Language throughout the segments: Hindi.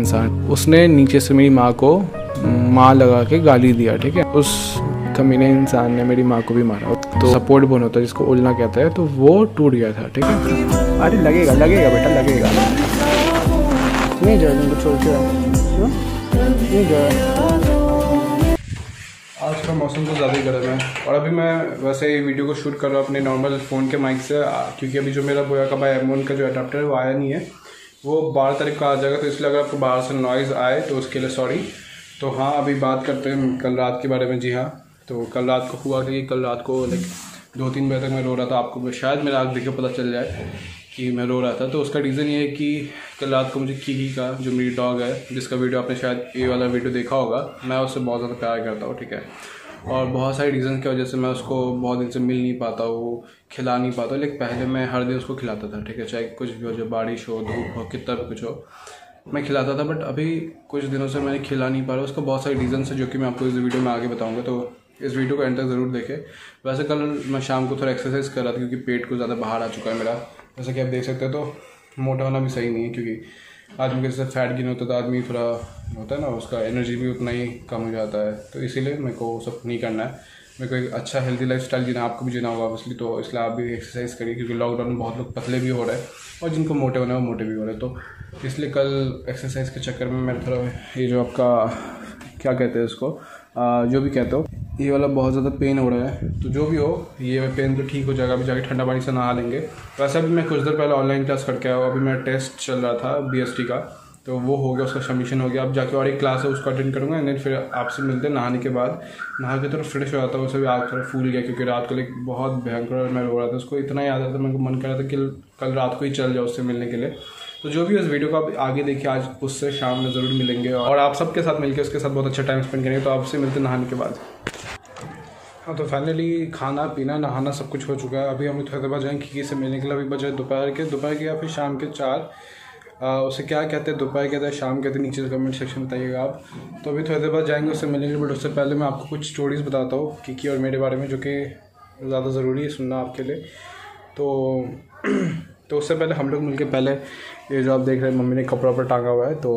इंसान, उसने नीचे से मेरी माँ को माँ लगा के गाली दिया, ठीक है। उस कमीने इंसान ने मेरी माँ को भी मारा। तो सपोर्ट बोन होता है जिसको उलना कहता है, तो वो टूट गया था, ठीक है। अरे लगेगा लगेगा बेटा लगेगा, नहीं जाए तुमको छोड़ के, नहीं जाए। आज का मौसम तो ज़्यादा ही गर्म है और अभी मैं वैसे ही वीडियो को शूट कर रहा हूँ अपने नॉर्मल फ़ोन के माइक से, क्योंकि अभी जो मेरा बोया का भाई M1 का जो अडाप्टर है वो आया नहीं है, वो 12 तारीख को आ जाएगा। तो इसलिए अगर आपको बाहर से नॉइज़ आए तो उसके लिए सॉरी। तो हाँ, अभी बात करते हैं कल रात के बारे में। जी हाँ, तो कल रात को हुआ कि कल रात को 2-3 बजे तक मैं रो रहा था। आपको शायद मेरा आँख देख के पता चल जाए कि मैं रो रहा था। तो उसका रीज़न ये है कि कल रात को मुझे कीकी का, जो मेरी डॉग है, जिसका वीडियो आपने शायद ये वाला वीडियो देखा होगा, मैं उससे बहुत ज़्यादा प्यार करता हूँ, ठीक है। और बहुत सारे रीज़न की वजह से मैं उसको बहुत दिन से मिल नहीं पाता हूँ, खिला नहीं पाता हूँ। लेकिन पहले मैं हर दिन उसको खिलाता था, ठीक है, चाहे कुछ भी हो, जो बारिश हो, धूप हो, कितना भी कुछ हो, मैं खिलाता था। बट अभी कुछ दिनों से मैं खिला नहीं पा रहा हूँ। उसका बहुत सारे रीज़न है जो कि मैं आपको इस वीडियो में आगे बताऊँगा, तो इस वीडियो को एंड तक ज़रूर देखें। वैसे कल मैं शाम को थोड़ा एक्सरसाइज कर रहा था क्योंकि पेट को ज़्यादा बाहर आ चुका है मेरा, जैसा कि आप देख सकते हैं। तो मोटा होना भी सही नहीं है, क्योंकि आदमी के जैसे फैट गेन होता है तो आदमी थोड़ा होता है ना, उसका एनर्जी भी उतना ही कम हो जाता है। तो इसीलिए मेरे को सब नहीं करना है, मेरे को एक अच्छा हेल्दी लाइफस्टाइल जीना, आपको भी जीना होगा ऑब्वियसली। तो इसलिए आप भी एक्सरसाइज करिए, क्योंकि लॉकडाउन में बहुत लोग पतले भी हो रहे हैं और जिनको मोटे होना है वो मोटे भी हो रहे हैं। तो इसलिए कल एक्सरसाइज के चक्कर में मैं थोड़ा ये जो आपका क्या कहते हैं इसको, जो भी कहते हो, ये वाला बहुत ज़्यादा पेन हो रहा है। तो जो भी हो, ये पेन तो ठीक हो जाएगा। अभी जाके ठंडा पानी से नहा लेंगे। वैसे अभी मैं कुछ देर पहले ऑनलाइन क्लास करके आया हूँ। अभी मेरा टेस्ट चल रहा था BST का, तो वो हो गया, उसका सबमिशन हो गया। अब जाके और एक क्लास है, उसको अटेंड करूँगा, एंड फिर आपसे मिलते हैं नहाने के बाद। नहा के थोड़ा फ्रेश हो जाता है, वैसे भी आग थोड़ा फूल गया क्योंकि रात को बहुत भयंकर मैं रो रहा था। उसको इतना याद आता था, मेरे को मन कर रहा था कि कल रात को ही चल जाओ उससे मिलने के लिए। तो जो भी उस वीडियो को आप आगे देखिए, आज उससे शाम में ज़रूर मिलेंगे और आप सबके साथ मिलकर उसके साथ बहुत अच्छा टाइम स्पेंड करेंगे। तो आपसे मिलते नहाने के बाद। हाँ, तो फाइनली खाना पीना नहाना सब कुछ हो चुका है। अभी हम थोड़ी देर बाद जाएंगे कीकी से मिलने के लिए। अभी बजे दोपहर के या फिर शाम के 4। उसे क्या कहते हैं, दोपहर कहते हैं, शाम कहते हैं, नीचे कमेंट सेक्शन में बताइएगा आप। तो अभी थोड़ी देर बाद जाएंगे उससे मिलेंगे। बट उससे पहले मैं आपको कुछ स्टोरीज़ बताता हूँ कीकी और मेरे बारे में, जो कि ज़्यादा ज़रूरी है सुनना आपके लिए। तो उससे पहले हम लोग मिलके पहले ये जो आप देख रहे हैं, मम्मी ने कपड़ा पर टांगा हुआ है। तो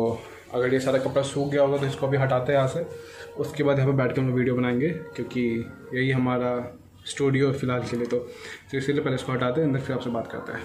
अगर ये सारा कपड़ा सूख गया होगा तो इसको अभी हटाते हैं यहाँ से। उसके बाद यहाँ पर बैठ कर हम लोग वीडियो बनाएंगे, क्योंकि यही हमारा स्टूडियो फ़िलहाल के लिए। तो इसीलिए पहले इसको हटाते हैं, अंदर फिर आपसे बात करते हैं।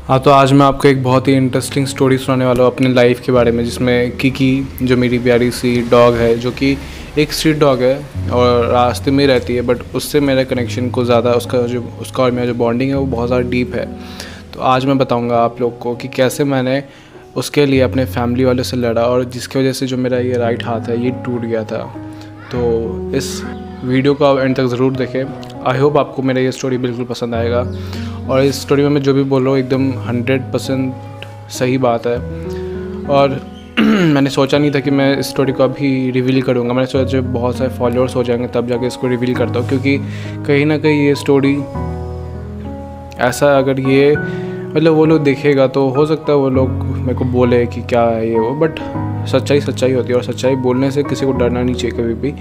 हाँ, तो आज मैं आपको एक बहुत ही इंटरेस्टिंग स्टोरी सुनाने वाला हूँ अपने लाइफ के बारे में, जिसमें कीकी जो मेरी प्यारी सी डॉग है, जो कि एक स्ट्रीट डॉग है और रास्ते में रहती है, बट उससे मेरा कनेक्शन को ज़्यादा उसका और मेरा जो बॉन्डिंग है वो बहुत ज़्यादा डीप है। तो आज मैं बताऊँगा आप लोग को कि कैसे मैंने उसके लिए अपने फैमिली वालों से लड़ा और जिसकी वजह से जो मेरा ये राइट हाथ है ये टूट गया था। तो इस वीडियो को आप एंड तक ज़रूर देखें। आई होप आपको मेरा ये स्टोरी बिल्कुल पसंद आएगा। और इस स्टोरी में मैं जो भी बोल रहा हूँ एकदम 100% सही बात है। और मैंने सोचा नहीं था कि मैं इस स्टोरी को अभी रिवील करूँगा। मैंने सोचा जब बहुत सारे फॉलोअर्स हो जाएंगे तब जाके इसको रिवील करता हूँ, क्योंकि कहीं ना कहीं ये स्टोरी ऐसा, अगर ये मतलब वो लोग देखेगा तो हो सकता है वो लोग मेरे को बोले कि क्या है ये वो, बट सच्चाई होती है और सच्चाई बोलने से किसी को डरना नहीं चाहिए कभी भी।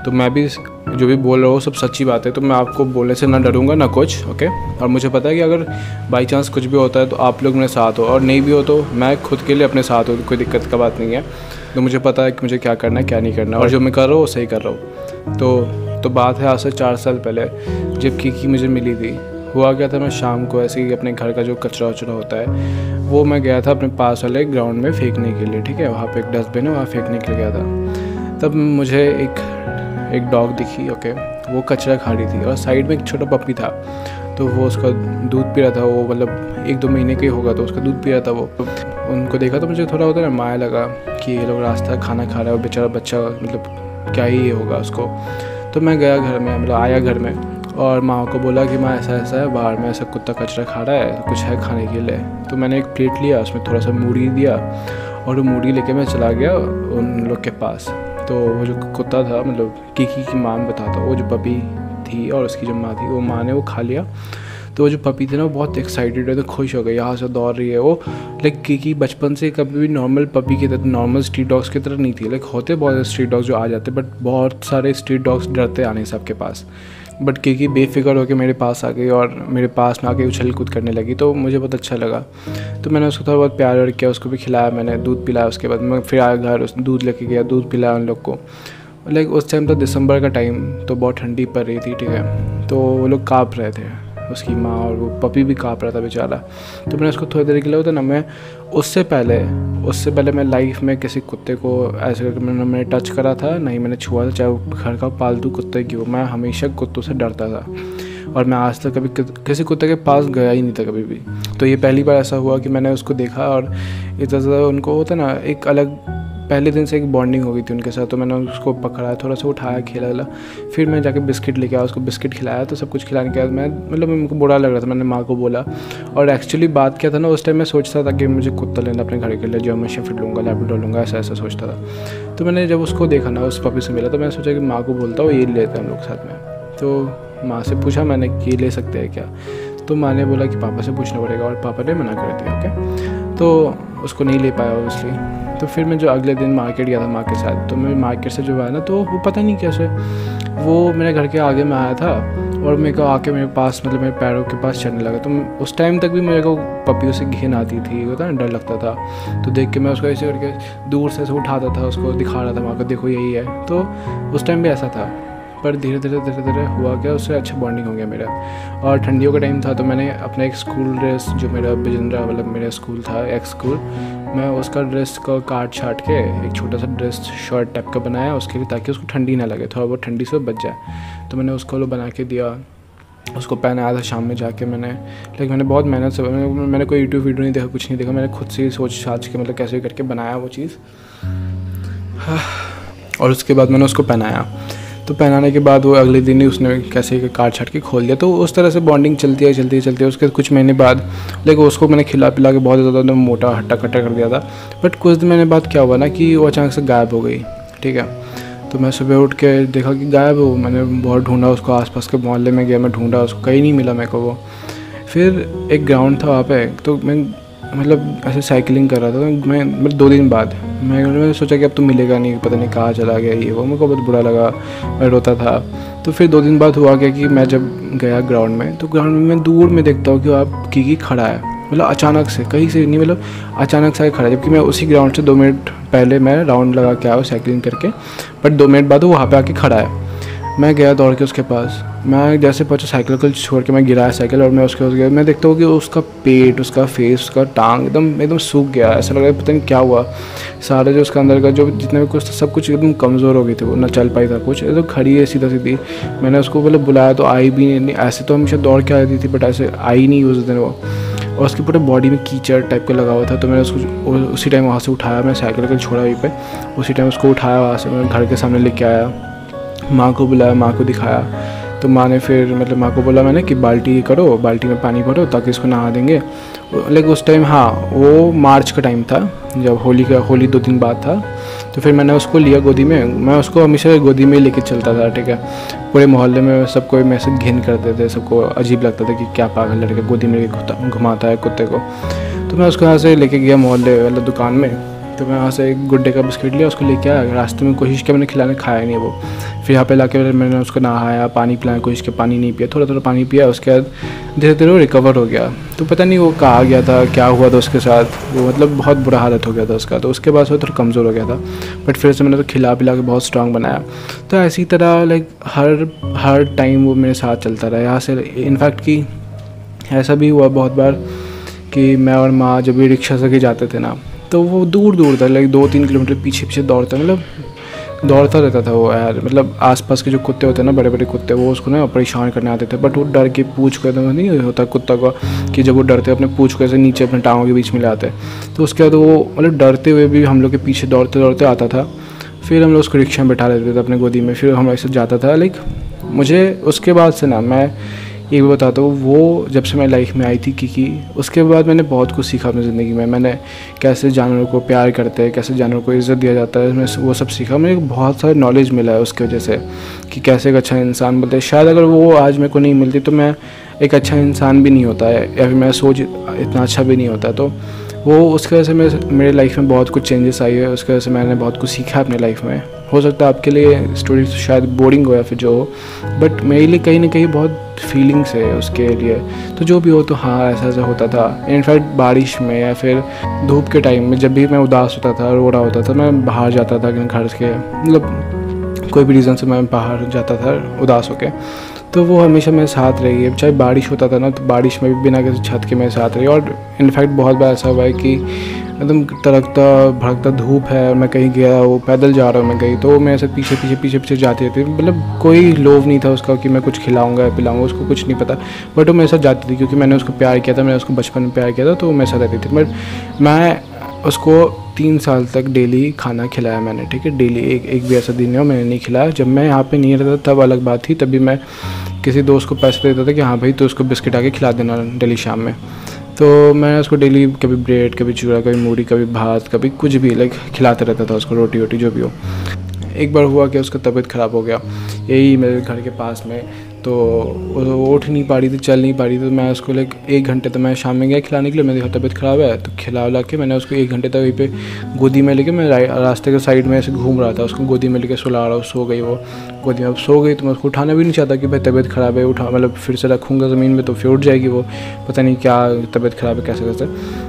तो मैं भी जो भी बोल रहा हूँ सब सच्ची बात है, तो मैं आपको बोलने से ना डरूंगा ना कुछ, ओके। और मुझे पता है कि अगर बाई चांस कुछ भी होता है तो आप लोग मेरे साथ हो, और नहीं भी हो तो मैं खुद के लिए अपने साथ हूँ, कोई दिक्कत का बात नहीं है। तो मुझे पता है कि मुझे क्या करना है क्या नहीं करना, और जो मैं कर रहा हूँ वो सही कर रहा हूँ। तो बात है आज से 4 साल पहले, जब कीकी मुझे मिली थी। हुआ क्या था, मैं शाम को ऐसे ही अपने घर का जो कचरा वचरा होता है वो मैं गया था अपने पास वाले ग्राउंड में फेंकने के लिए, ठीक है। वहाँ पे एक डस्टबिन है, वहाँ फेंकने के लिए गया था। तब मुझे एक डॉग दिखी, ओके। वो कचरा खा रही थी और साइड में एक छोटा पप्पी था, तो वो उसका दूध पी रहा था। वो मतलब 1-2 महीने का ही होगा, तो उसका दूध पी रहा था वो। उनको देखा तो मुझे थोड़ा होता है ना, माया लगा कि ये लोग रास्ता खाना खा रहा है और बेचारा बच्चा, मतलब क्या ही ये होगा उसको। तो मैं गया घर में, मतलब आया घर में और माँ को बोला कि माँ ऐसा है, बाहर में ऐसा कुत्ता कचरा खा रहा है, कुछ है खाने के लिए। तो मैंने एक प्लेट लिया, उसमें थोड़ा सा मूढ़ी दिया और वो मूढ़ी लेके मैं चला गया उन लोग के पास। तो वो जो कुत्ता था, मतलब कीकी की माँ बताता, वो जो पपी थी और उसकी जो माँ थी, वो माँ ने वो खा लिया। तो वो जो पपी थी ना वो बहुत एक्साइटेड है, तो खुश हो गई, यहाँ से दौड़ रही है वो। लाइक किकी बचपन से कभी भी नॉर्मल पपी की तरह, नॉर्मल स्ट्रीट डॉग्स की तरह नहीं थी। लाइक होते बहुत स्ट्रीट डॉग्स जो आ जाते, बट बहुत सारे स्ट्रीट डॉग्स डरते आने सबके पास। बट किकी बेफिक्र होकर मेरे पास आ गई और मेरे पास में आके उछल कूद करने लगी, तो मुझे बहुत अच्छा लगा। तो मैंने उसको थोड़ा बहुत प्यार किया, उसको भी खिलाया, मैंने दूध पिलाया। उसके बाद मैं फिर आया घर, उस दूध लेके गया, दूध पिलाया उन लोग को। लाइक उस टाइम तो दिसंबर का टाइम, तो बहुत ठंडी पड़ रही थी, ठीक है। तो वो लोग काँप रहे थे, उसकी माँ और वो पपी भी काँप रहा था बेचारा। तो मैंने उसको थोड़ी देर के लिए होता ना, मैं उससे पहले मैं लाइफ में किसी कुत्ते को ऐसे करके मैंने टच करा था नहीं, मैंने छुआ था, चाहे वो घर का पालतू कुत्ते की हो। मैं हमेशा कुत्तों से डरता था और मैं आज तक कभी किसी कुत्ते के पास गया ही नहीं था कभी भी। तो ये पहली बार ऐसा हुआ कि मैंने उसको देखा और इतना ज़्यादा उनको होता ना, एक अलग पहले दिन से एक बॉन्डिंग हो गई थी उनके साथ। तो मैंने उसको पकड़ा, थोड़ा सा उठाया, खेला, फिर मैं जाके बिस्किट लेके आया, उसको बिस्किट खिलाया। तो सब कुछ खिलाने के बाद मैं मतलब उनको बुरा लग रहा था, मैंने माँ को बोला। और एक्चुअली बात क्या था ना, उस टाइम मैं सोचता था कि मुझे कुत्ता लेना अपने घर के लिए, जो मैं शेफर्ड लूँगा, लैब्राडोर लूँगा, ऐसा सोचता था। तो मैंने जब उसको देखा ना, उस पपी से मिला, तो मैंने सोचा कि माँ को बोलता हूँ ये लेते हैं हम लोग साथ में। तो माँ से पूछा मैंने कि ले सकते हैं क्या, तो माँ ने बोला कि पापा से पूछना पड़ेगा, और पापा ने मना कर दिया। ओके, तो उसको नहीं ले पाया ऑब्वियसली। तो फिर मैं जो अगले दिन मार्केट गया था माँ के साथ, तो मैं मार्केट से जो आया ना, तो वो पता नहीं कैसे वो मेरे घर के आगे में आया था और मेरे को आके मेरे पास मतलब मेरे पैरों के पास चढ़ने लगा। तो उस टाइम तक भी मेरे को पपियों से घिन आती थी, होता है ना, डर लगता था। तो देख के मैं उसको ऐसे करके दूर से उठाता था, उसको दिखा रहा था माँ को, देखो यही है। तो उस टाइम भी ऐसा था, पर धीरे धीरे हुआ क्या, उससे अच्छा बॉन्डिंग हो गया मेरा। और ठंडियों का टाइम था, तो मैंने अपना एक स्कूल ड्रेस, जो मेरा बिजेंद्रा मतलब मेरा स्कूल था, एक्स स्कूल, मैं उसका ड्रेस का काट छाट के एक छोटा सा ड्रेस शर्ट टाइप का बनाया उसके लिए, ताकि उसको ठंडी ना लगे, थोड़ा बहुत ठंडी से बच जाए। तो मैंने उसको बना के दिया, उसको पहनाया था शाम में जाके मैंने। लेकिन मैंने बहुत मेहनत से, मैंने कोई यूट्यूब वीडियो नहीं देखा, कुछ नहीं देखा, मैंने खुद से ही सोच साच के मतलब कैसे करके बनाया वो चीज़। और उसके बाद मैंने उसको पहनाया। तो पहनाने के बाद वो अगले दिन ही उसने कैसे काट छाट के खोल दिया। तो उस तरह से बॉन्डिंग चलती है। उसके कुछ महीने बाद लेकिन उसको मैंने खिला पिला के बहुत ज़्यादा मोटा हट्टा कट्टा कर दिया था। बट कुछ दिन महीने बाद क्या हुआ ना कि वो अचानक से गायब हो गई, ठीक है। तो मैं सुबह उठ के देखा कि गायब हो। मैंने बहुत ढूंढा उसको, आसपास के मोहल्ले में गया, मैं ढूंढा उसको, कहीं नहीं मिला मेरे को वो। फिर एक ग्राउंड था वहाँ पे, तो मैं मतलब ऐसे साइकिलिंग कर रहा था, तो मैं मतलब 2 दिन बाद मैंने सोचा कि अब तो मिलेगा नहीं, पता नहीं कहाँ चला गया ये वो। मेरे को बहुत बुरा लगा, मैं रोता था। तो फिर 2 दिन बाद हुआ क्या कि मैं जब गया ग्राउंड में, तो ग्राउंड में मैं दूर में देखता हूँ कि आप किकी खड़ा है, मतलब अचानक से, कहीं से नहीं, मतलब अचानक से खड़ा है। जबकि मैं उसी ग्राउंड से 2 मिनट पहले मैं राउंड लगा के आया साइकिलिंग करके, बट 2 मिनट बाद वो वहाँ पे आके खड़ा है। मैं गया दौड़ के उसके पास, मैं जैसे पहुँचा साइकिल को छोड़ के मैं गिराया साइकिल, और मैं उसके पास गया। मैं देखता हूँ कि उसका पेट, उसका फेस, उसका टांग एकदम सूख गया। ऐसा लग रहा है पता नहीं क्या हुआ। सारे जो उसका अंदर का जो जितने भी कुछ सब कुछ एकदम कमज़ोर हो गई थी, वो ना चल पाई था कुछ, एकदम खड़ी है सीधा सीधी। मैंने उसको मतलब बुलाया तो आई भी नहीं, ऐसे तो हमेशा दौड़ के आती थी, बट ऐसे आई नहीं उस दिन वो। और उसकी पूरे बॉडी में कीचड़ टाइप का लगा हुआ था। तो मैंने उसको उसी टाइम वहाँ से उठाया, मैं साइकिल को छोड़ा वहीं पे, उसी टाइम उसको उठाया, वहाँ से मैं घर के सामने लेके आया, माँ को बुलाया, माँ को दिखाया। तो माँ ने फिर मतलब माँ को बोला मैंने कि बाल्टी करो, बाल्टी में पानी भरो ताकि इसको नहा देंगे। लेकिन उस टाइम हाँ वो मार्च का टाइम था, जब होली 2 दिन बाद था। तो फिर मैंने उसको लिया गोदी में। मैं उसको हमेशा गोदी में लेके चलता था, ठीक है। पूरे मोहल्ले में सबको मैं से घिन करते थे, सबको अजीब लगता था कि क्या पागल लड़के गोदी में लेके घुमाता है कुत्ते को। तो मैं उसको यहाँ से लेके गया मोहल्ले वाला दुकान में। तो मैं वहाँ से एक गुड्डे का बिस्किट लिया, उसको लेके आया। रास्ते में कोशिश किया मैंने खिलाने, खाया नहीं वो। फिर यहाँ पे लाके मैंने उसको नहाया, पानी पिलाने की कोशिश की, पानी नहीं पिया, थोड़ा पानी पिया। उसके बाद धीरे धीरे वो रिकवर हो गया। तो पता नहीं वो कहाँ गया था, क्या हुआ था उसके साथ, वो मतलब बहुत बुरा हालत हो गया था उसका। तो उसके बाद वो थोड़ा कमज़ोर हो गया था, बट फिर से मैंने तो खिला पिला के बहुत स्ट्रांग बनाया। तो ऐसी तरह लाइक हर टाइम वो मेरे साथ चलता रहा यहाँ से। इनफैक्ट कि ऐसा भी हुआ बहुत बार कि मैं और माँ जब भी रिक्शा से के जाते थे ना, तो वो दूर तक लाइक 2-3 किलोमीटर पीछे दौड़ता, मतलब दौड़ता रहता था वो यार। मतलब आसपास के जो कुत्ते होते हैं ना, बड़े कुत्ते, वो उसको ना परेशान करने आते थे। बट वो डर के पूँछ को एकदम नहीं होता कुत्ता का कि जब वो डरते अपने पूँछ को ऐसे नीचे अपने टाँगों के बीच में लाते। तो उसके बाद वो मतलब डरते हुए भी हम लोग के पीछे दौड़ते आता था। फिर हम लोग उसको रिक्शा में बैठा लेते थे अपने गोदी में, फिर हम ऐसे जाता था। लाइक मुझे उसके बाद से ना, मैं ये भी बताता हूँ, वो जब से मैं लाइफ में आई थी किकी, उसके बाद मैंने बहुत कुछ सीखा अपनी ज़िंदगी में। मैंने कैसे जानवरों को प्यार करते हैं, कैसे जानवरों को इज़्ज़त दिया जाता है, मैं वो सब सीखा। मुझे बहुत सारा नॉलेज मिला है उसकी वजह से कि कैसे एक अच्छा इंसान बनते हैं। शायद अगर वो आज मेरे को नहीं मिलती तो मैं एक अच्छा इंसान भी नहीं होता है, या फिर मेरा सोच इतना अच्छा भी नहीं होता। तो वो उसकी वजह से मेरे लाइफ में बहुत कुछ चेंजेस आई है, उसकी वजह से मैंने बहुत कुछ सीखा अपने लाइफ में। हो सकता है आपके लिए स्टोरी शायद बोरिंग हो या फिर जो हो, बट मेरे लिए कहीं ना कहीं बहुत फीलिंग्स है उसके लिए। तो जो भी हो, तो हाँ ऐसा ऐसा होता था। इनफैक्ट बारिश में या फिर धूप के टाइम में जब भी मैं उदास होता था, रो रहा होता था, मैं बाहर जाता था घर के, मतलब कोई भी रीज़न से मैं बाहर जाता था उदास होके, तो वो हमेशा मेरे साथ रही है। चाहे बारिश होता था ना, तो बारिश में भी बिना किसी छत के मेरे साथ रही। और इनफैक्ट बहुत बार ऐसा हुआ है कि एकदम तड़कता भड़कता धूप है और मैं कहीं गया, वो पैदल जा रहा हूँ मैं कहीं, तो मेरे से पीछे जाती रहती थी। मतलब कोई लोभ नहीं था उसका कि मैं कुछ खिलाऊंगा या पिलाऊंगा, उसको कुछ नहीं पता, बट वो मेरे साथ जाती थी क्योंकि मैंने उसको प्यार किया था, मैंने उसको बचपन में प्यार किया था, तो वो मेरे साथ रहती थी। बट मैं उसको 3 साल तक डेली खाना खिलाया मैंने, ठीक है, डेली। एक भी ऐसा दिन है मैंने नहीं खिलाया। जब मैं यहाँ पे नहीं रहता तब अलग बात थी, तभी मैं किसी दोस्त को पैसे देता था कि हाँ भाई तो उसको बिस्किट आके खिला देना डेली शाम में। तो मैं उसको डेली कभी ब्रेड, कभी चूड़ा, कभी मूढ़ी, कभी भात, कभी कुछ भी लाइक खिलाते रहता था उसको, रोटी वोटी जो भी हो। एक बार हुआ कि उसका तबीयत ख़राब हो गया यही मेरे घर के पास में, तो वो उठ नहीं पा रही थी, चल नहीं पा रही थी। तो मैं उसको लाइक 1 घंटे तक मैं शाम में गया खिलाने के लिए, मेरी तबीयत ख़राब है, तो खिला के मैंने उसको 1 घंटे तक वहीं पे गोदी में लेके, मैं रास्ते के साइड में ऐसे घूम रहा था, उसको गोदी में लेके सुला रहा हूँ। सो गई वो गोदी में, अब सो गई तो मैं उसको उठाना भी नहीं चाहता कि भाई तबीयत ख़राब है, उठा मतलब फिर से रखूँगा ज़मीन में तो फिर उठ जाएगी वो, पता नहीं क्या तबीयत ख़राब है कैसे।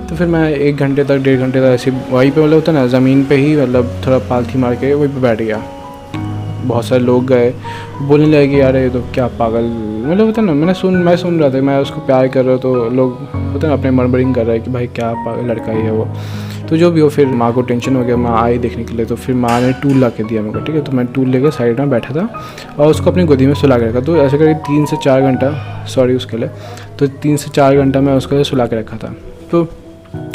तो फिर मैं 1 घंटे तक 1.5 घंटे तक ऐसे वहीं पर मतलब होता ना ज़मीन पर ही, मतलब थोड़ा पालथी मार के वहीं पर बैठ गया। बहुत सारे लोग गए, बोलने लगे कि यार ये तो क्या पागल, मतलब होता ना, मैं सुन रहा था, मैं उसको प्यार कर रहा हूँ, तो लोग होता ना अपने मर्मरिंग कर रहे हैं कि भाई क्या पागल लड़का ही है वो। तो जो भी हो, फिर माँ को टेंशन हो गया, माँ आई देखने के लिए, तो फिर माँ ने टूल ला के दिया मेरे को, ठीक है। तो मैं टूल लेकर साइड में बैठा था और उसको अपनी गोदी में सुला के रखा। तो ऐसे करके 3 से 4 घंटा, सॉरी उसके लिए, तो 3 से 4 घंटा मैं उसको सुला के रखा था। तो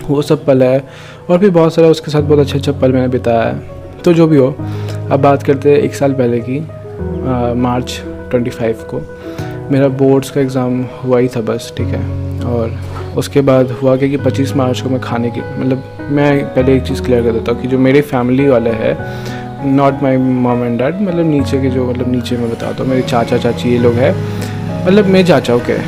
वो सब पल है, और भी बहुत सारा उसके साथ बहुत अच्छा पल मैंने बिताया है। तो जो भी हो, अब बात करते हैं 1 साल पहले की। मार्च 25 को मेरा बोर्ड्स का एग्ज़ाम हुआ ही था बस, ठीक है। और उसके बाद हुआ कि 25 मार्च को मैं खाने की, मतलब मैं पहले एक चीज़ क्लियर कर देता हूँ कि जो मेरे फैमिली वाले हैं, not my mom and dad, मतलब नीचे के जो, मतलब नीचे मैं बताता हूँ, मेरे चाचा चाची ये लोग हैं, मतलब मेरे चाचा, ओके,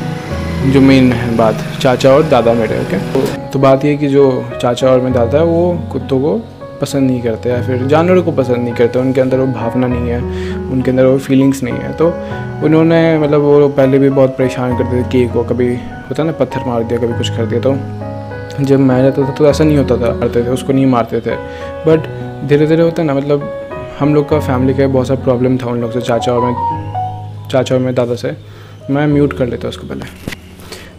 जो मेन है बात, चाचा और दादा मेरे, ओके। तो बात ये कि जो चाचा और मेरे दादा है वो कुत्तों को पसंद नहीं करते या फिर जानवरों को पसंद नहीं करते, उनके अंदर वो भावना नहीं है, उनके अंदर वो फीलिंग्स नहीं है। तो उन्होंने मतलब वो पहले भी बहुत परेशान करते थे कि को कभी होता ना पत्थर मार दिया, कभी कुछ कर दिया। तो जब मैं रहता था तो ऐसा नहीं होता था, करते थे उसको नहीं मारते थे, बट धीरे धीरे होता है ना, मतलब हम लोग का फैमिली का बहुत सारा प्रॉब्लम था उन लोग से, चाचा और मेरे दादा से। मैं म्यूट कर लेता उसको पहले।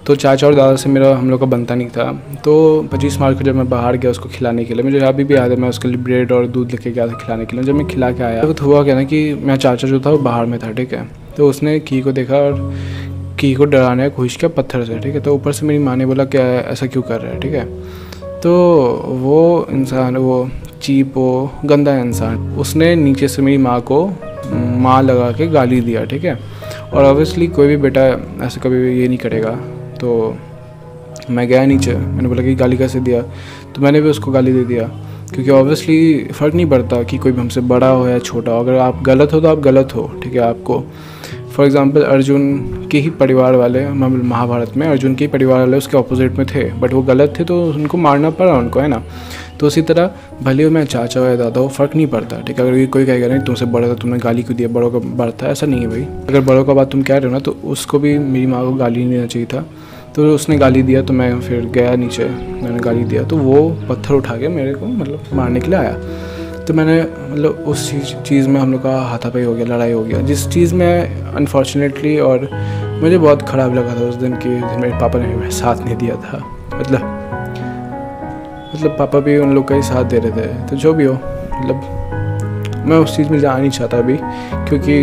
तो चाचा और दादा से मेरा हम लोग का बनता नहीं था। तो 25 मार्च को जब मैं बाहर गया उसको खिलाने के लिए, मुझे अभी भी याद है, मैं उसके लिए ब्रेड और दूध लेके गया था खिलाने के लिए। जब मैं खिला के आया तो हुआ क्या ना कि मेरा चाचा जो था वो बाहर में था, ठीक है। तो उसने की को देखा और की को डराने की कोशिश किया पत्थर से, ठीक है। तो ऊपर से मेरी माँ ने बोला क्या ऐसा क्यों कर रहा है, ठीक है। तो वो इंसान, वो चीप, वो गंदा इंसान, उसने नीचे से मेरी माँ को माँ लगा के गाली दिया, ठीक है। और ऑब्वियसली कोई भी बेटा ऐसा कभी ये नहीं करेगा। तो मैं गया नीचे, मैंने बोला कि गाली कैसे दिया, तो मैंने भी उसको गाली दे दिया, क्योंकि ऑब्वियसली फ़र्क नहीं पड़ता कि कोई भी हमसे बड़ा हो या छोटा हो, अगर आप गलत हो तो आप गलत हो, ठीक है। आपको फॉर एग्ज़ाम्पल अर्जुन के ही परिवार वाले, महाभारत में अर्जुन के ही परिवार वाले उसके ऑपोजिट में थे, बट वो गलत थे तो उनको मारना पड़ा उनको, है ना। तो उसी तरह भले हो मैं चाचा हो या दादा हो, फ़र्क नहीं पड़ता, ठीक है। अगर कोई कहेगा नहीं तुमसे बड़ा था, तुमने गाली क्यों दिया, बड़ों का बड़ा था, ऐसा नहीं है भाई। अगर बड़ों का बात तुम कह रहे हो ना, तो उसको भी मेरी माँ को गाली नहीं देना चाहिए था। तो उसने गाली दिया, तो मैं फिर गया नीचे, मैंने गाली दिया, तो वो पत्थर उठा के मेरे को मतलब मारने के लिए आया। तो मैंने मतलब उस चीज़ में हम लोग का हाथापाई हो गया, लड़ाई हो गया, जिस चीज़ में अनफॉर्चुनेटली और मुझे बहुत ख़राब लगा था उस दिन कि मेरे पापा ने मेरे साथ नहीं दिया था। मतलब पापा भी उन लोग का ही साथ दे रहे थे। तो जो भी हो, मतलब मैं उस चीज़ में जाना नहीं चाहता अभी, क्योंकि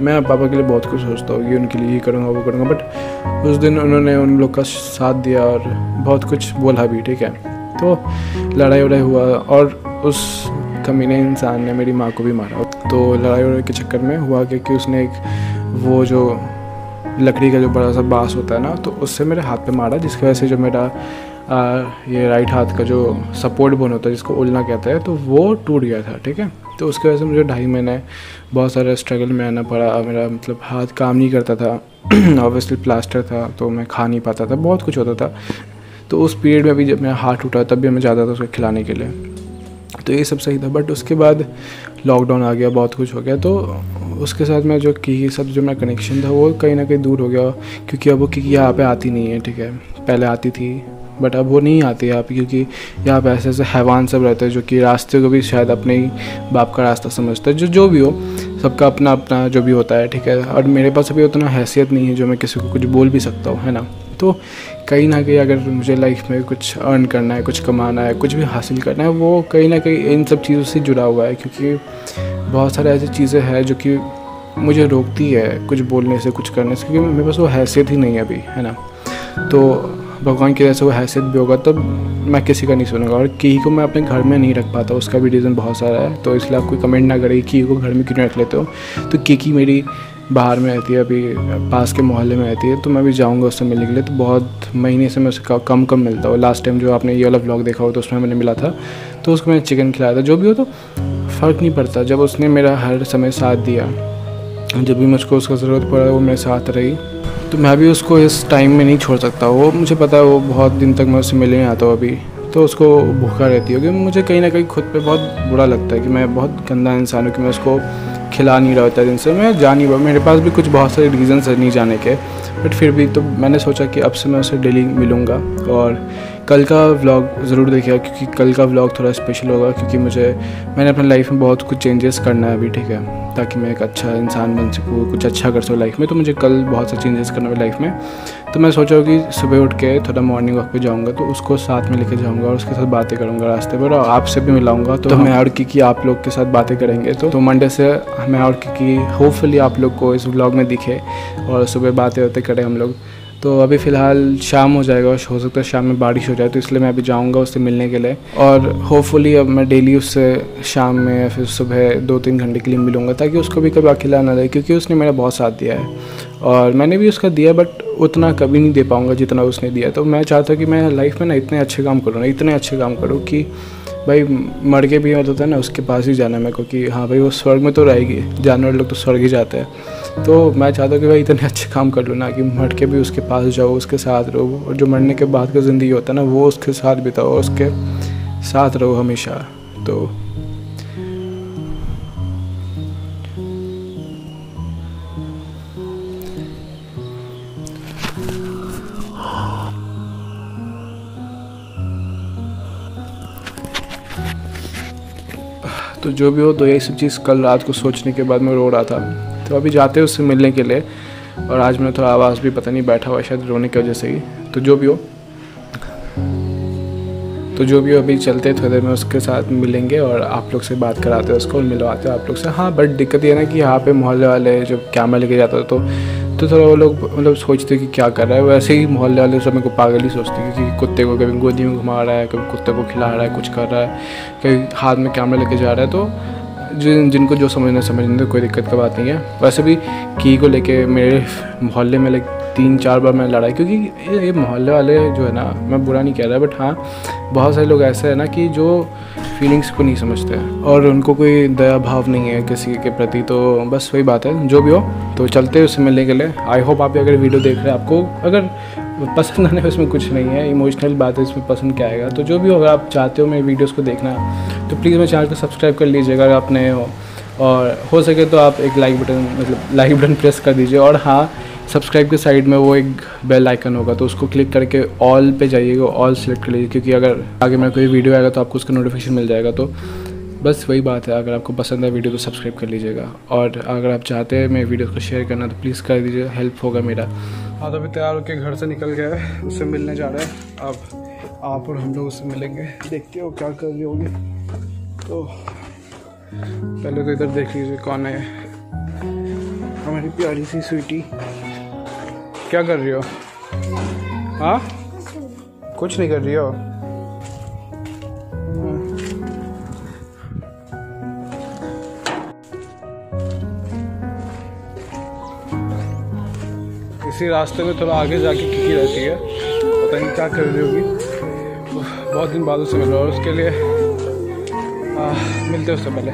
मैं पापा के लिए बहुत कुछ सोचता हूँ कि उनके लिए ये करूँगा वो करूँगा, बट उस दिन उन्होंने उन लोग का साथ दिया और बहुत कुछ बोला भी, ठीक है। तो लड़ाई वड़ाई हुआ और उस कमीने इंसान ने मेरी माँ को भी मारा। तो लड़ाई वड़ाई के चक्कर में हुआ कि उसने एक वो जो लकड़ी का जो बड़ा सा बाँस होता है ना, तो उससे मेरे हाथ पे मारा, जिसकी वजह से जो मेरा ये राइट हाथ का जो सपोर्ट बोन होता है जिसको उल्ना कहते हैं, तो वो टूट गया था, ठीक है। तो उसकी वजह से मुझे 2.5 महीने बहुत सारा स्ट्रगल में आना पड़ा। मेरा मतलब हाथ काम नहीं करता था ऑब्वियसली प्लास्टर था तो मैं खा नहीं पाता था, बहुत कुछ होता था। तो उस पीरियड में भी जब मेरा हाथ टूटा तब भी मैं जाता था उसको खिलाने के लिए, तो ये सब सही था। बट उसके बाद लॉकडाउन आ गया, बहुत कुछ हो गया, तो उसके साथ मैं जो की सब जो मेरा कनेक्शन था वो कहीं ना कहीं दूर हो गया, क्योंकि अब वो किकी यहाँ पे आती नहीं है, ठीक है। पहले आती थी बट अब वो नहीं आती यहाँ पे, क्योंकि यहाँ पे ऐसे हैवान सब रहते हैं जो कि रास्ते को भी शायद अपने ही बाप का रास्ता समझते हैं। जो भी हो, सबका अपना अपना जो भी होता है, ठीक है। और मेरे पास अभी उतना हैसियत नहीं है जो मैं किसी को कुछ बोल भी सकता हूँ, है ना। तो कहीं ना कहीं अगर मुझे लाइफ में कुछ अर्न करना है, कुछ कमाना है, कुछ भी हासिल करना है, वो कहीं ना कहीं इन सब चीज़ों से जुड़ा हुआ है, क्योंकि बहुत सारी ऐसी चीज़ें हैं जो कि मुझे रोकती है कुछ बोलने से, कुछ करने से, क्योंकि मेरे पास वो हैसियत ही नहीं है अभी, है ना। तो भगवान की वजह से वो हैसियत भी होगा तब मैं किसी का नहीं सुनूंगा। और की को मैं अपने घर में नहीं रख पाता, उसका भी रीज़न बहुत सारा है। तो इसलिए आप कोई कमेंट ना करें की को घर में क्यों रख लेते हो। तो की मेरी बाहर में रहती है, अभी पास के मोहल्ले में रहती है, तो मैं भी जाऊंगा उससे मिलने के लिए। तो बहुत महीने से मैं उससे कम मिलता हूँ। लास्ट टाइम जो आपने ये वाला व्लॉग देखा हो तो उसमें मैंने मिला था, तो उसको मैंने चिकन खिलाया था। जो भी हो, तो फ़र्क नहीं पड़ता जब उसने मेरा हर समय साथ दिया, जब भी मुझको उसका ज़रूरत पड़ा वो मेरे साथ रही, तो मैं भी उसको इस टाइम में नहीं छोड़ सकता। वो मुझे पता है वो बहुत दिन तक मैं उससे मिलने नहीं आता हूँ अभी, तो उसको भूखा रहती होगी। मुझे कहीं ना कहीं खुद पे बहुत बुरा लगता है कि मैं बहुत गंदा इंसान हूँ कि मैं उसको खिला नहीं रहा होता दिन से। मैं जा नहीं, मेरे पास भी कुछ बहुत सारे रीज़न्स है नहीं जाने के, बट फिर भी तो मैंने सोचा कि अब से मैं उससे डेली मिलूँगा। और कल का व्लॉग ज़रूर देखिएगा, क्योंकि कल का व्लॉग थोड़ा स्पेशल होगा, क्योंकि मैंने अपने लाइफ में बहुत कुछ चेंजेस करना है अभी, ठीक है, ताकि मैं एक अच्छा इंसान बन सकूँ, कुछ अच्छा कर सकूँ लाइफ में। तो मुझे कल बहुत सारे चेंजेस करना है लाइफ में। तो मैं सोचा कि सुबह उठ के थोड़ा मॉर्निंग वॉक पे जाऊँगा, तो उसको साथ में लेके जाऊँगा और उसके साथ बातें करूँगा रास्ते पर, और आपसे भी मिलाऊँगा। तो मैं और की आप लोग के साथ बातें करेंगे। तो मंडे से मैं और की होपफुली आप लोग को इस व्लॉग में दिखे और सुबह बातें होते करें हम लोग। तो अभी फ़िलहाल शाम हो जाएगा, हो सकता है शाम में बारिश हो जाए, तो इसलिए मैं अभी जाऊंगा उससे मिलने के लिए। और होपफुली अब मैं डेली उससे शाम में या फिर सुबह 2-3 घंटे के लिए मिलूंगा, ताकि उसको भी कभी अकेला ना रहे, क्योंकि उसने मेरा बहुत साथ दिया है और मैंने भी उसका दिया, बट उतना कभी नहीं दे पाऊँगा जितना उसने दिया। तो मैं चाहता हूँ कि मैं लाइफ में ना इतने अच्छे काम करूँ, इतने अच्छे काम करूँ कि भाई मर के भी होता है ना उसके पास ही जाना मेरे को, कि हाँ भाई वो स्वर्ग में तो रहेगी, जानवर लोग तो स्वर्ग ही जाते हैं। तो मैं चाहता हूँ कि भाई इतने अच्छे काम कर लूँ ना कि मर के भी उसके पास जाओ, उसके साथ रहो, और जो मरने के बाद का ज़िंदगी होता है ना वो उसके साथ बिताओ, उसके साथ रहो हमेशा। तो जो भी हो, तो यही सब चीज़ कल रात को सोचने के बाद मैं रो रहा था। तो अभी जाते हैं उससे मिलने के लिए, और आज मैं थोड़ा आवाज़ भी पता नहीं बैठा हुआ शायद रोने की वजह से ही। तो जो भी हो अभी चलते हैं, थोड़ी देर में उसके साथ मिलेंगे और आप लोग से बात कराते हैं उसको और मिलवाते हैं आप लोग से। हाँ, बट दिक्कत ये है ना कि यहाँ पे मोहल्ले वाले जब कैमरा लेके जाता है तो थोड़ा वो लोग मतलब सोचते कि क्या कर रहा है। वैसे ही मोहल्ले वाले सब मेरे को पागल ही सोचते हैं, क्योंकि कुत्ते को कभी गोदी में घुमा रहा है, कभी कुत्ते को खिला रहा है, कुछ कर रहा है, कभी हाथ में कैमरा लेके जा रहा है। तो जिनको जो समझने तो कोई दिक्कत का बात नहीं है। वैसे भी की को लेके मेरे मोहल्ले में 3-4 बार मैंने लड़ाई, क्योंकि ये मोहल्ले वाले जो है ना, मैं बुरा नहीं कह रहा, बट हाँ बहुत सारे लोग ऐसे हैं ना कि जो फीलिंग्स को नहीं समझते हैं और उनको कोई दया भाव नहीं है किसी के प्रति। तो बस वही बात है। जो भी हो, तो चलते हैं उससे मिलने के लिए। आई होप आप अगर वीडियो देख रहे हैं, आपको अगर पसंद आने उसमें कुछ नहीं है, इमोशनल बात है, इसमें पसंद क्या आएगा। तो जो भी हो, अगर आप चाहते हो मेरे वीडियोज़ को देखना तो प्लीज़ मेरे चैनल को सब्सक्राइब कर लीजिएगा अगर आप नए हो, और हो सके तो आप एक लाइक बटन प्रेस कर दीजिए। और हाँ, सब्सक्राइब के साइड में वो एक बेल आइकन होगा, तो उसको क्लिक करके ऑल पे जाइएगा, ऑल सेलेक्ट कर लीजिए, क्योंकि अगर आगे मेरा कोई वीडियो आएगा तो आपको उसका नोटिफिकेशन मिल जाएगा। तो बस वही बात है, अगर आपको पसंद है वीडियो तो सब्सक्राइब कर लीजिएगा, और अगर आप चाहते हैं मेरे वीडियो को शेयर करना तो प्लीज़ कर दीजिए, हेल्प होगा मेरा। हाँ, तो अभी तैयार होकर घर से निकल गया है, उससे मिलने जा रहे हैं। अब आप और हम लोग उससे मिलेंगे, देखते हो क्या कर रही होगी। तो पहले तो इधर देख लीजिए कौन है हमारी प्यारी सी स्वीटी। क्या कर रही हो? हाँ, कुछ नहीं कर रही हो? इसी रास्ते में थोड़ा आगे जाके किकी रहती है, पता नहीं क्या कर रही होगी। बहुत दिन बाद उससे मिल रहा है, और उसके लिए मिलते हैं उससे पहले।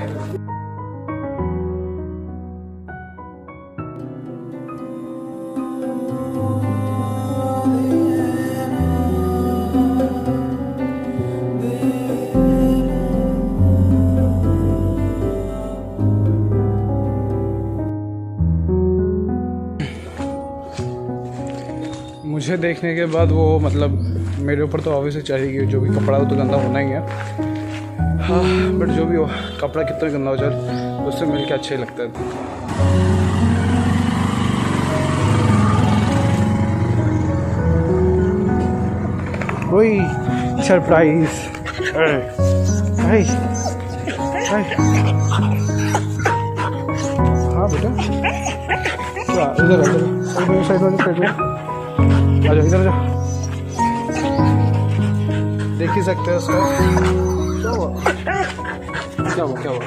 उसे देखने के बाद वो मतलब मेरे ऊपर तो ऑब्वियसली चाहिए, जो भी कपड़ा हो तो गंदा होना ही है। हाँ बट जो भी हो, कपड़ा कितना गंदा हो जाए उससे मिल के अच्छा ही लगता है। वही सरप्राइज। हाँ बेटा क्या इधर साइड में आ जाओ, इधर जाओ, देख ही सकते हो उसको। क्या हुआ क्या हुआ क्या हुआ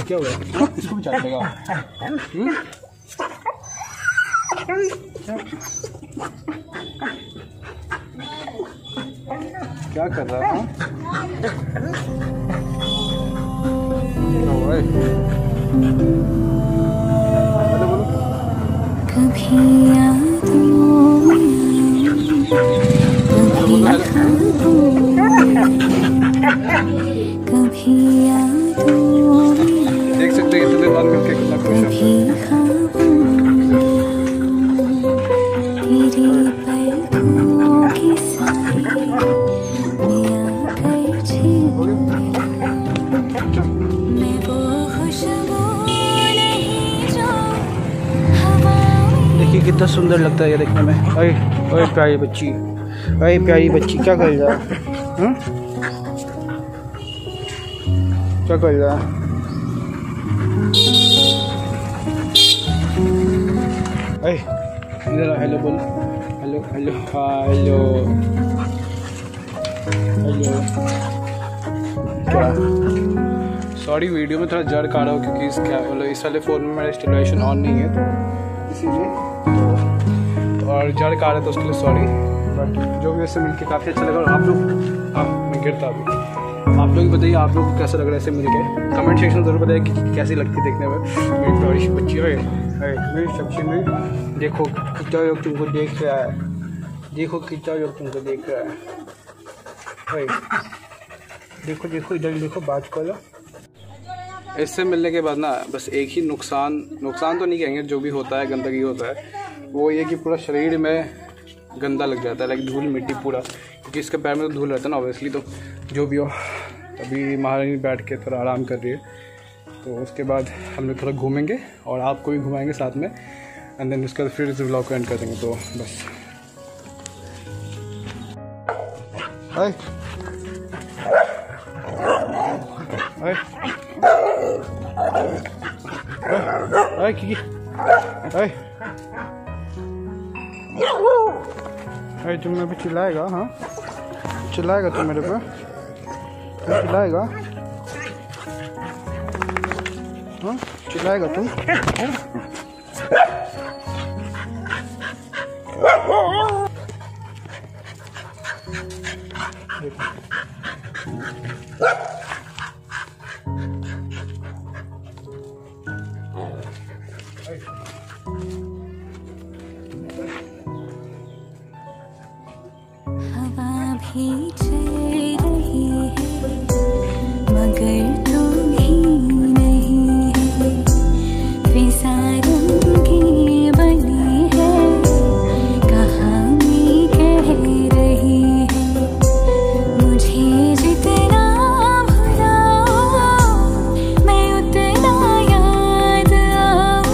क्या हुआ? इसको भी चाटेगा? क्या कर रहा है? देख सकते हैं इतने बाद मिलके कितना खुश है। देखिए कितना सुंदर लगता है ये देखने में। अरे ओए प्यारी बच्ची, अरे प्यारी बच्ची क्या कर रहा है? क्या कर रहा है? अरे इधर हेलो बोल, हेलो हेलो हेलो हेलो। क्या सॉरी वीडियो में थोड़ा जड़ का रहा हो क्योंकि इस वाले फ़ोन में मेरा स्टेबलाइजेशन ऑन नहीं है तो इसीलिए, तो और जड़ का आ रहा है तो उसके लिए सॉरी। बट जो भी उससे मिलके काफ़ी अच्छा लगा। और आप लोग, मैं गिरता अभी, आप लोग बताइए आप लोग को कैसा लग रहा है ऐसे मिलके। कमेंट सेक्शन में ज़रूर बताइए कि कैसी लगती है देखने में मेरी प्यारी बच्ची। है मेरी सब्जी में देखो कितना लोग तुमको देख रहा है, देखो कितना लोग तुमको देख रहा है। देखो देखो इधर देखो, बात करो। इससे मिलने के बाद ना बस एक ही नुकसान तो नहीं कहेंगे, जो भी होता है गंदगी होता है वो ये कि पूरा शरीर में गंदा लग जाता है, लाइक धूल मिट्टी पूरा, क्योंकि इसके पैर में तो धूल रहता है ना ऑब्वियसली। तो जो भी हो, अभी महारानी बैठ के थोड़ा आराम कर रही है, तो उसके बाद हम लोग थोड़ा घूमेंगे और आपको भी घुमाएंगे साथ में, एंड देन उसके बाद फिर इस व्लॉग को एंड कर देंगे। तो बस हाय हाय की हाय हाय, तुम मेरे पे चिल्लाएगा? हाँ चिल्लाएगा तुम मेरे पे? चिल्लाएगा? हाँ चिल्लाएगा तुम? हवा भी चल रही है मगर तू ही नहीं है, फिजा रंगी बनी है कहानी कह रही है, मुझे जितना भुलाओ मैं उतना याद आऊं।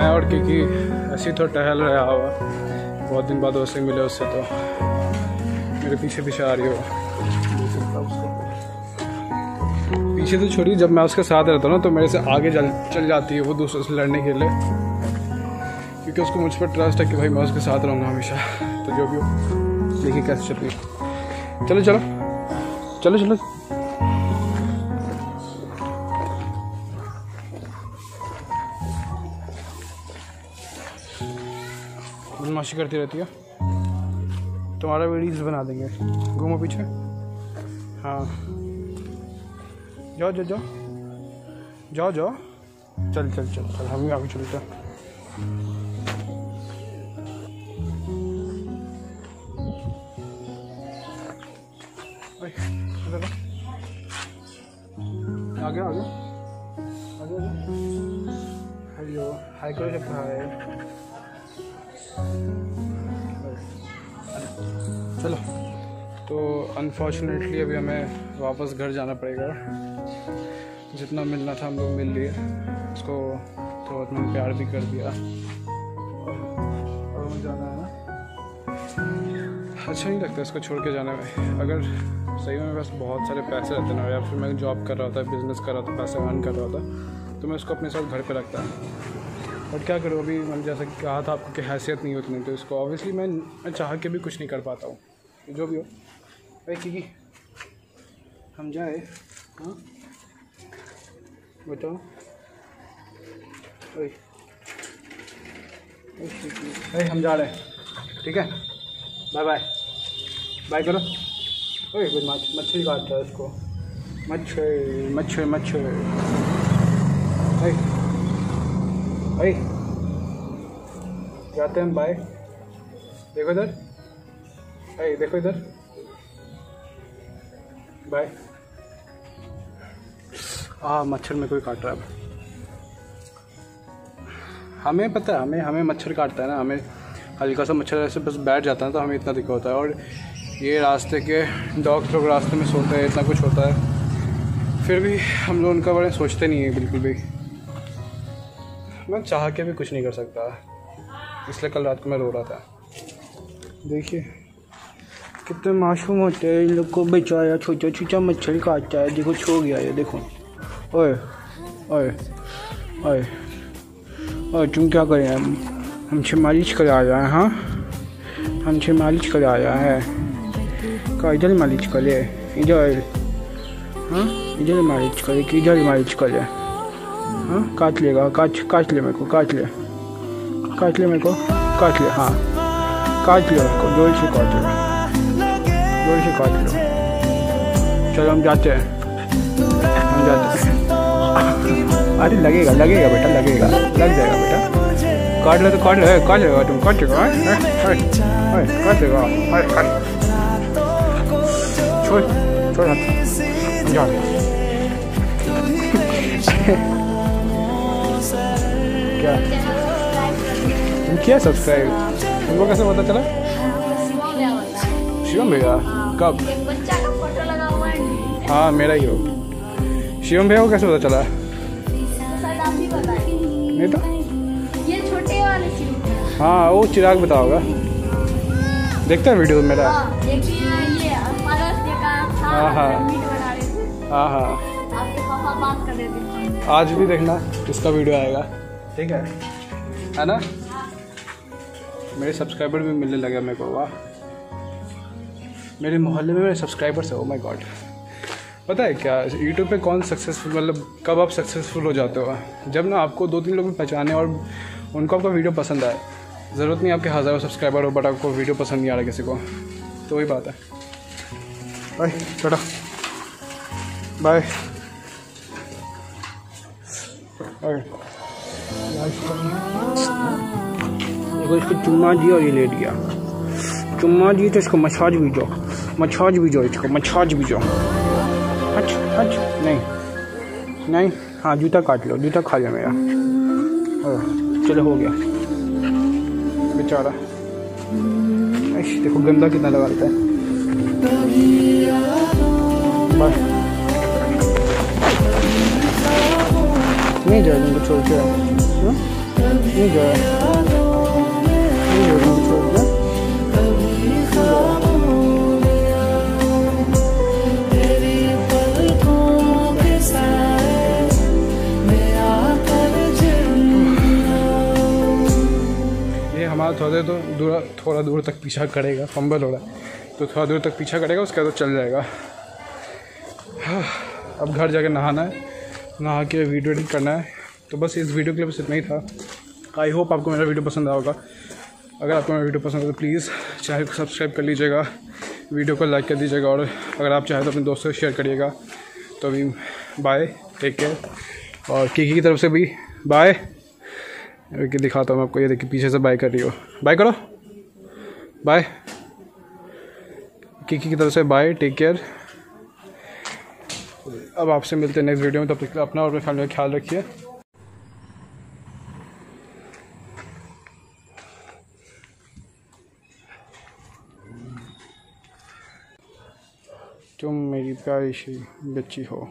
और क्योंकि ऐसे तो टहल रहा हुआ, बहुत दिन बाद उससे मिले, उससे तो मेरे पीछे पीछे आ रही हो। पीछे तो छोड़िए, जब मैं उसके साथ रहता हूँ ना तो मेरे से आगे चल जाती है वो दूसरे से लड़ने के लिए, क्योंकि उसको मुझ पर ट्रस्ट है कि भाई मैं उसके साथ रहूँगा हमेशा। तो जो भी हो, देखिए कैसे चल रही है। चलो चलो चलो चलो। बदमाशी करती रहती है, तुम्हारा वीडियोस बना देंगे। घूमो पीछे। हाँ जाओ जाओ जाओ जाओ जाओ। चल चल चल चल, हम भी आगे चलते हैं। आगे आगे आगे। हेलो हाय करो सब। हाय चलो। तो अनफॉर्चुनेटली अभी हमें वापस घर जाना पड़ेगा। जितना मिलना था हम लोग मिल लिए। उसको थोड़ा बहुत प्यार भी कर दिया और हमें जाना है ना। अच्छा नहीं लगता इसको छोड़ के जाने में। अगर सही में मेरे पास बहुत सारे पैसे रहते ना, या फिर मैं जॉब कर रहा था, बिज़नेस कर रहा था, पैसे अर्न कर रहा था, तो मैं उसको अपने साथ घर पे रखता। बट क्या करूँ, अभी मैंने जैसा कि कहा था आपको कि हैसियत नहीं होती, तो इसको ऑब्वियसली मैं चाह के भी कुछ नहीं कर पाता हूँ। जो भी हो भाई की हम जाए। हाँ बताओ भाई, हम जा रहे हैं, ठीक है। बाय बाय बाय करो। ओए कोई मच्छी काट रहा है उसको। मच्छर मच्छर मच्छर। भाई जाते हैं, बाय। देखो इधर, भाई देखो इधर, बाय। मच्छर में कोई काट रहा है। हमें पता है, हमें मच्छर काटता है ना, हमें हल्का सा मच्छर ऐसे बस बैठ जाता है तो हमें इतना दिक्कत होता है। और ये रास्ते के डॉग्स लोग रास्ते में सोते हैं, इतना कुछ होता है, फिर भी हम लोग उनका बारे में सोचते नहीं है बिल्कुल भी। मैं चाह के भी कुछ नहीं कर सकता, इसलिए कल रात को मैं रो रहा था। देखिए कितने मासूम होते हैं, इन लोग को बेचारा छोटा छोटा मच्छर काटता है। देखो छो गया ये, देखो। ओए ओए ओए ओए, तुम क्या कर रहे हैं? हमसे मालिश करा रहा है। हाँ हमसे मालिश करा रहा है। का इधर मालिश करे, इधर। हाँ इधर मालिश करे कि इधर मालिश करे? हाँ काट लेगा, काट ले मेरे को, काट ले मेरे को, काट ले। हाँ काट ले मेरे को, जोर से काट लो, जोर से काट लो। चलो हम जाते हैं। अरे लगेगा बेटा, लगेगा, लग जाएगा बेटा। काट ले तो काट लेगा तुम, काट लेगा, काट लेगा। अरे काट, छोड़ हाथ, जा। क्या तुम किया सब्सक्राइब? तुमको कैसे पता चला? शिवम भैया कब? बच्चा का फोटो लगा हुआ है। हाँ मेरा ही हो। शिवम भैया को कैसे पता चला? सर आप ही बताइए। नहीं तो ये छोटे वाले शिवम। हाँ वो चिराग बता होगा, देखता है वीडियो मेरा। देखिए ये मदर्स डे का था, मीट बना रहे थे। हाँ आपके पापा बात कर रहे थे। आज भी देखना इसका वीडियो आएगा, ठीक है ना। मेरे सब्सक्राइबर भी मिलने लगे मेरे को। वाह, मेरे मोहल्ले में मेरे सब्सक्राइबर्स है। Oh my God. पता है क्या, यूट्यूब पे कौन सक्सेसफुल, मतलब कब आप सक्सेसफुल हो जाते हो? जब ना आपको 2-3 लोग पहचाने और उनको आपका वीडियो पसंद आए। ज़रूरत नहीं आपके हज़ारों सब्सक्राइबर हो, बट आपको वीडियो पसंद नहीं आ रहा किसी को, तो वही बात है। बाय बेटा, बाय। देखो इसको चुम्मा दिया और ये लेट गया। चुम्मा दिए तो इसको मसाज भी दो, इसको मसाज भी दो। हट नहीं। हाँ जूता काट लो, जूता खा लिया मेरा। चलो हो गया बेचारा। देखो गंदा कितना लगाता है। बस नहीं जाए तुमको छोड़ के, नहीं जाए तुमको छोड़ के। थोड़ा दूर तक पीछा करेगा, फंबल हो रहा है तो थोड़ा दूर तक पीछा करेगा, उसके बाद तो चल जाएगा। अब घर जाके नहाना है, नहा के वीडियो एडिट करना है। तो बस इस वीडियो के लिए बस इतना ही था। आई होप आपको मेरा वीडियो पसंद आया होगा। अगर आपको मेरा वीडियो पसंद है तो प्लीज़ चैनल को सब्सक्राइब कर लीजिएगा, वीडियो को लाइक कर दीजिएगा, और अगर आप चाहें तो अपने दोस्तों से शेयर करिएगा। तो अभी बाय, टेक केयर। और किकी की तरफ से भी बाय। दिखाता हूँ मैं आपको, ये देखिए पीछे से बाय कर रही हो, बाय करो, बाय। किकी की तरफ से बाय, टेक केयर। अब आपसे मिलते हैं नेक्स्ट वीडियो में, तब तक अपना और अपने फैमिली का ख्याल रखिए। तुम मेरी प्यारी सी बच्ची हो।